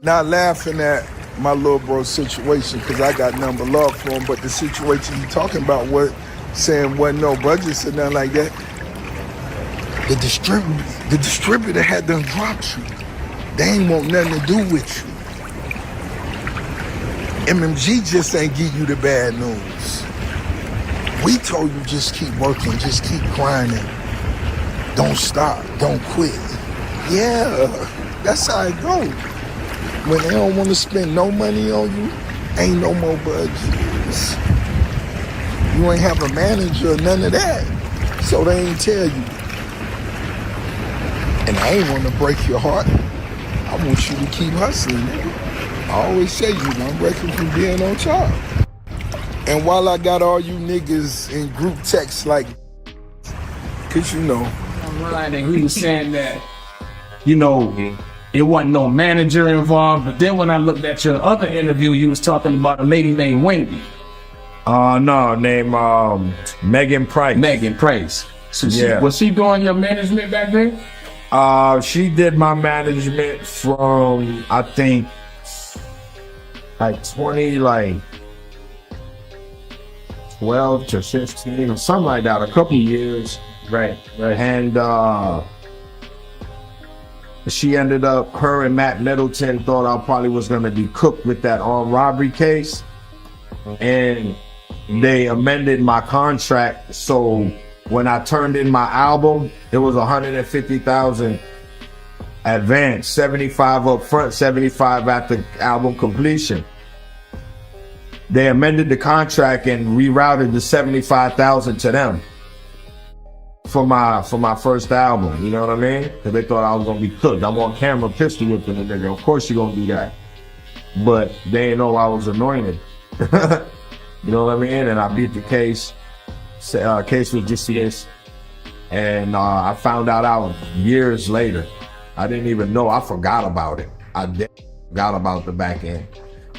Not laughing at my little bro situation because I got nothing but love for him, but the situation you talking about, what saying wasn't no budgets or nothing like that. The distributor had done dropped you. They ain't want nothing to do with you. MMG just ain't give you the bad news. We told you just keep working, just keep grinding. Don't stop, don't quit. Yeah, that's how it goes. When they don't want to spend no money on you, ain't no more budgets. You ain't have a manager or none of that, so they ain't tell you. And I ain't want to break your heart. I want you to keep hustling, nigga. I always say you don't break it from being on top. And while I got all you niggas in group text like, cause you know. I'm right, and he was saying that, you know, it wasn't no manager involved, but then when I looked at your other interview, you was talking about a lady named Wendy. No, named Megan Price. Megan Price. So Yeah. Was she doing your management back then? She did my management from, I think, like 12 to 15 or something like that, a couple years. Right. And she ended up, her and Matt Middleton thought I probably was gonna be cooked with that armed robbery case. And they amended my contract, so when I turned in my album, it was 150,000 advance, 75 up front, 75 at the album completion. They amended the contract and rerouted the 75,000 to them for my first album. You know what I mean? Because they thought I was gonna be cooked. I'm on camera pistol whipping a nigga. Of course you're gonna do that. But they didn't know I was anointed. You know what I mean? And I beat the case. Case was dismissed, and I found out years later. I didn't even know. I forgot about it. I forgot about the back end,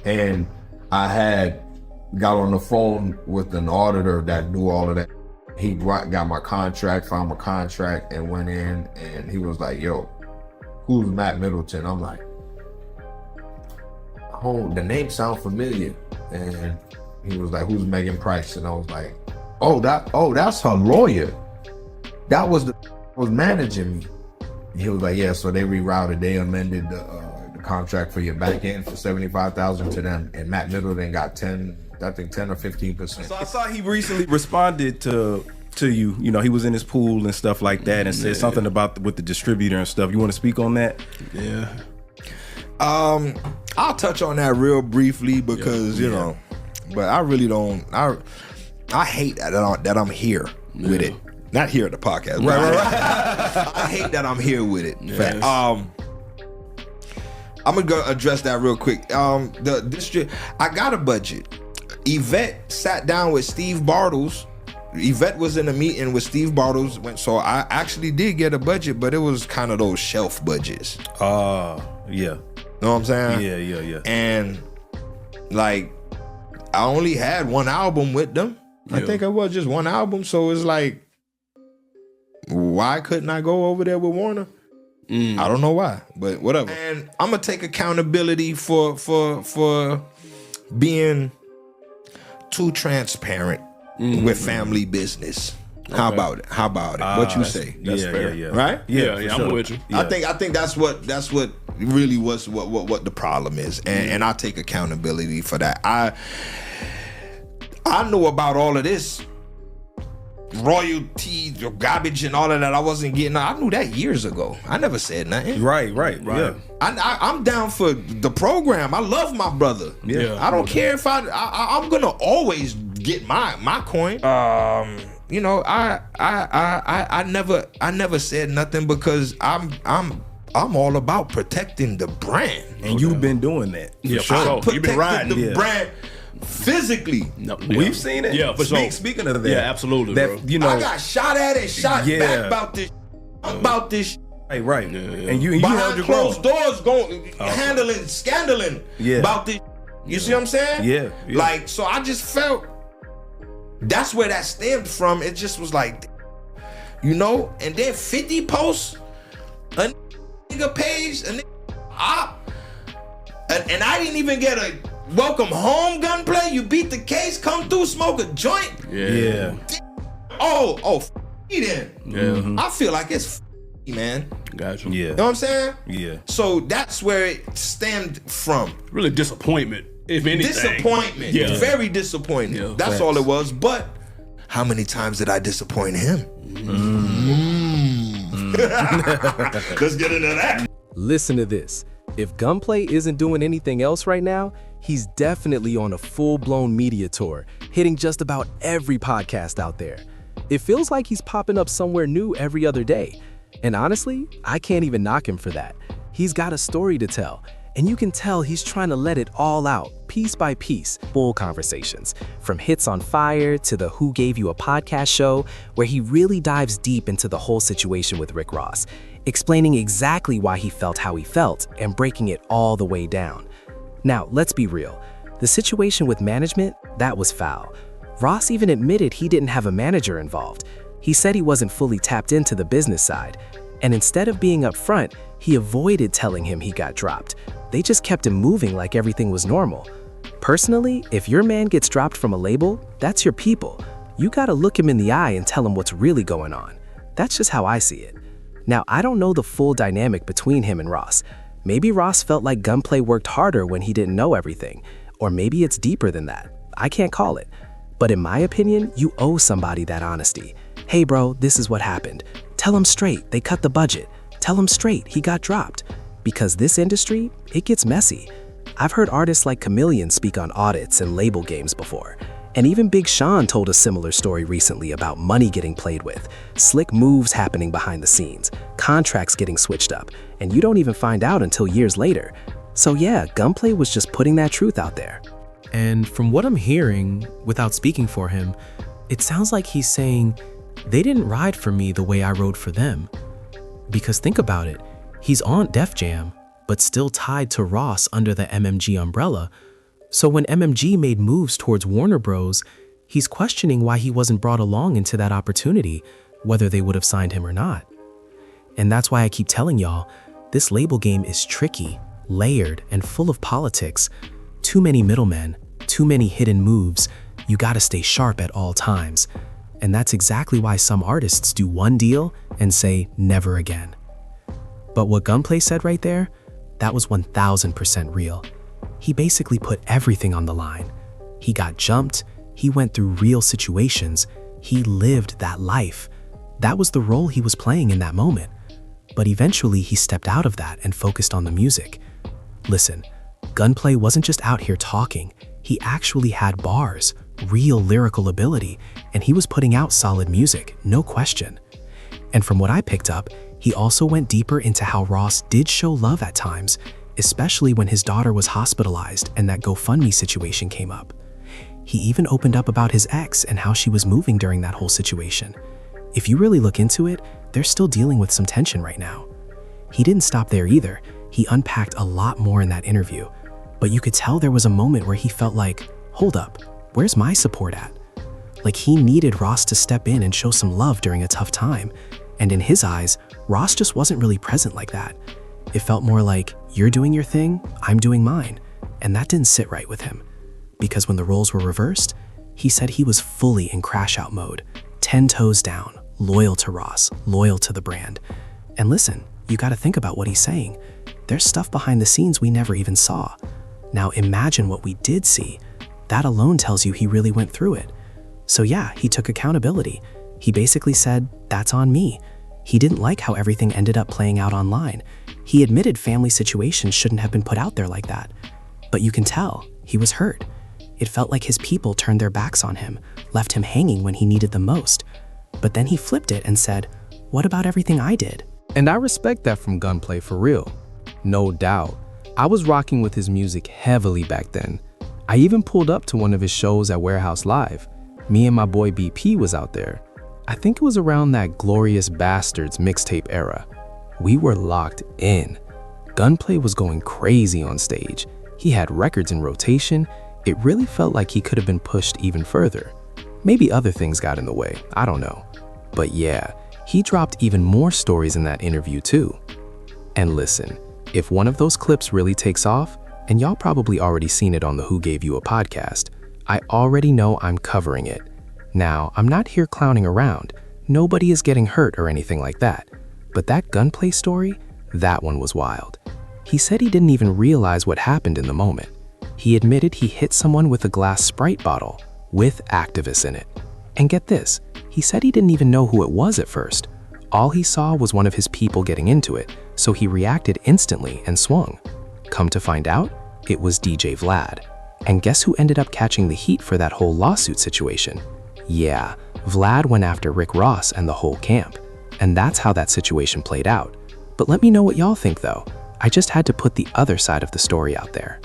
and I had got on the phone with an auditor that knew all of that. He got my contract, found my contract, and went in, and he was like, "Yo, who's Matt Middleton?" I'm like, "Oh, the name sounds familiar," and he was like, "Who's Megan Price?" And I was like, Oh, that's her lawyer. That was was managing me. And he was like, yeah, so they rerouted, they amended the contract for your back end for 75,000 to them. And Matt Middleton got 10 or 15%. So I saw he recently responded to you. You know, he was in his pool and stuff like that and said something about with the distributor and stuff. You want to speak on that? Yeah. I'll touch on that real briefly because, you know, but I really don't, I hate that I'm here with it. Not here at the podcast. Right. I hate that I'm here with it. Yes. I'm gonna go address that real quick. The district, I got a budget. Yvette sat down with Steve Bartles. Yvette was in a meeting with Steve Bartles, so I actually did get a budget, but it was kind of those shelf budgets. Yeah. Know what I'm saying? Yeah. And like, I only had one album with them. I think it was just one album, so it's like, why couldn't I go over there with Warner? I don't know why, but whatever. And I'm gonna take accountability for being too transparent with family business. Okay. How about it? What you say? That's fair. Yeah. Right? Yeah, sure. I'm with you. Yeah. I think that's what really was what the problem is, and I take accountability for that. I know about all of this royalty, garbage, and all of that. I wasn't getting. I knew that years ago. I never said nothing. Right. Yeah. I'm down for the program. I love my brother. Yeah. I don't care if I'm gonna always get my coin. You know, I never said nothing because I'm all about protecting the brand. And you've been doing that. Yeah, for sure. You've been riding the brand physically. No, we've seen it. Yeah, for sure. Speaking of that, Yeah, absolutely, that, bro. you know, I got shot at and shot back about this. Right. Yeah. And you behind held your closed ground. doors, going scandaling about this. You see what I'm saying? Yeah. Like, so I just felt that's where that stemmed from. It just was like, you know, and then 50 posts, a nigga page, a nigga op. And I didn't even get a welcome home Gunplay. You beat the case, come through, smoke a joint. Yeah. Then. Yeah. I feel like it's man. Gotcha. Yeah. You know what I'm saying? Yeah. So that's where it stemmed from. Really disappointment, if anything. Disappointment. Yeah. Very disappointing. Yeah, that's facts. all it was. But how many times did I disappoint him? Let's get into that. Listen to this. If Gunplay isn't doing anything else right now, he's definitely on a full-blown media tour, hitting just about every podcast out there. It feels like he's popping up somewhere new every other day. And honestly, I can't even knock him for that. He's got a story to tell, and you can tell he's trying to let it all out, piece by piece. Full conversations, from hits on Fire to the Who Gave You a Podcast show, where he really dives deep into the whole situation with Rick Ross, explaining exactly why he felt how he felt and breaking it all the way down. Now, let's be real. The situation with management, that was foul. Ross even admitted he didn't have a manager involved. He said he wasn't fully tapped into the business side. And instead of being upfront, he avoided telling him he got dropped. They just kept him moving like everything was normal. Personally, if your man gets dropped from a label, that's your people. You gotta look him in the eye and tell him what's really going on. That's just how I see it. Now, I don't know the full dynamic between him and Ross. Maybe Ross felt like Gunplay worked harder when he didn't know everything. Or maybe it's deeper than that. I can't call it. But in my opinion, you owe somebody that honesty. Hey bro, this is what happened. Tell him straight, they cut the budget. Tell him straight, he got dropped. Because this industry, it gets messy. I've heard artists like Chameleon speak on audits and label games before. And even Big Sean told a similar story recently about money getting played with, slick moves happening behind the scenes, contracts getting switched up, and you don't even find out until years later. So yeah, Gunplay was just putting that truth out there. And from what I'm hearing, without speaking for him, it sounds like he's saying, they didn't ride for me the way I rode for them. Because think about it, he's on Def Jam, but still tied to Ross under the MMG umbrella. So when MMG made moves towards Warner Bros., he's questioning why he wasn't brought along into that opportunity, whether they would have signed him or not. And that's why I keep telling y'all, this label game is tricky, layered, and full of politics. Too many middlemen, too many hidden moves. You gotta stay sharp at all times. And that's exactly why some artists do one deal and say never again. But what Gunplay said right there, that was 1000% real. He basically put everything on the line. He got jumped, he went through real situations, he lived that life. That was the role he was playing in that moment. But eventually he stepped out of that and focused on the music. Listen, Gunplay wasn't just out here talking, he actually had bars, real lyrical ability, and he was putting out solid music, no question. And from what I picked up, he also went deeper into how Ross did show love at times, especially when his daughter was hospitalized and that GoFundMe situation came up. He even opened up about his ex and how she was moving during that whole situation. If you really look into it, they're still dealing with some tension right now. He didn't stop there either. He unpacked a lot more in that interview, but you could tell there was a moment where he felt like, hold up, where's my support at? Like he needed Ross to step in and show some love during a tough time. And in his eyes, Ross just wasn't really present like that. It felt more like, you're doing your thing, I'm doing mine. And that didn't sit right with him. Because when the roles were reversed, he said he was fully in crash out mode, 10 toes down, loyal to Ross, loyal to the brand. And listen, you gotta think about what he's saying. There's stuff behind the scenes we never even saw. Now imagine what we did see. That alone tells you he really went through it. So yeah, he took accountability. He basically said, that's on me. He didn't like how everything ended up playing out online. He admitted family situations shouldn't have been put out there like that. But you can tell, he was hurt. It felt like his people turned their backs on him, left him hanging when he needed them most. But then he flipped it and said, what about everything I did? And I respect that from Gunplay for real. No doubt. I was rocking with his music heavily back then. I even pulled up to one of his shows at Warehouse Live. Me and my boy BP was out there. I think it was around that Glorious Bastards mixtape era. We were locked in. Gunplay was going crazy on stage. He had records in rotation. It really felt like he could have been pushed even further. Maybe other things got in the way, I don't know. But yeah, he dropped even more stories in that interview too. And listen, if one of those clips really takes off, And y'all probably already seen it on the Who Gave You a podcast. I already know I'm covering it. Now, I'm not here clowning around. Nobody is getting hurt or anything like that. But that Gunplay story, that one was wild. He said he didn't even realize what happened in the moment. He admitted he hit someone with a glass Sprite bottle with activists in it. And get this, he said he didn't even know who it was at first. All he saw was one of his people getting into it, so he reacted instantly and swung. Come to find out, it was DJ Vlad. And guess who ended up catching the heat for that whole lawsuit situation? Yeah, Vlad went after Rick Ross and the whole camp. And that's how that situation played out. But let me know what y'all think though. I just had to put the other side of the story out there.